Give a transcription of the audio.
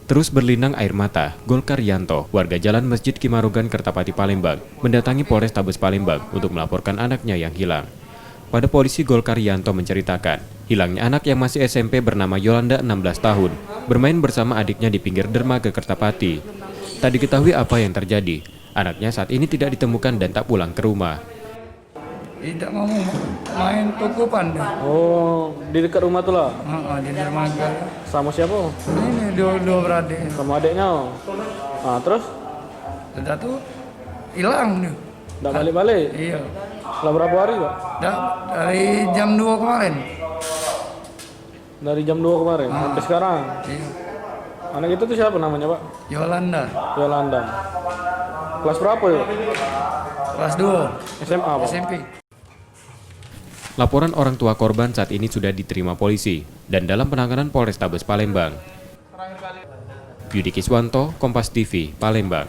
Terus berlinang air mata, Golkaryanto, warga Jalan Masjid Kimarogan, Kertapati, Palembang, mendatangi Polrestabes Palembang untuk melaporkan anaknya yang hilang. Pada polisi, Golkaryanto menceritakan, hilangnya anak yang masih SMP bernama Yolanda 16 tahun, bermain bersama adiknya di pinggir dermaga Kertapati. Tak diketahui apa yang terjadi. Anaknya saat ini tidak ditemukan dan tak pulang ke rumah. Tidak mau main tukupan deh. Oh, di dekat rumah tuh lah. Di dermaga. Sama siapa? Ini dua beradik. Sama adiknya. Ah, terus? Sudah tuh hilang nih. Nggak balik-balik? Iya. Lah berapa hari, Pak? Dari jam 2 kemarin. Dari jam 2 kemarin sampai sekarang. Iya. Anak itu tuh siapa namanya, Pak? Yolanda. Yolanda. Kelas berapa ya? Kelas 2. SMA, Pak? SMP. Laporan orang tua korban saat ini sudah diterima polisi dan dalam penanganan Polrestabes Palembang. Yudi Kiswanto, Kompas TV, Palembang.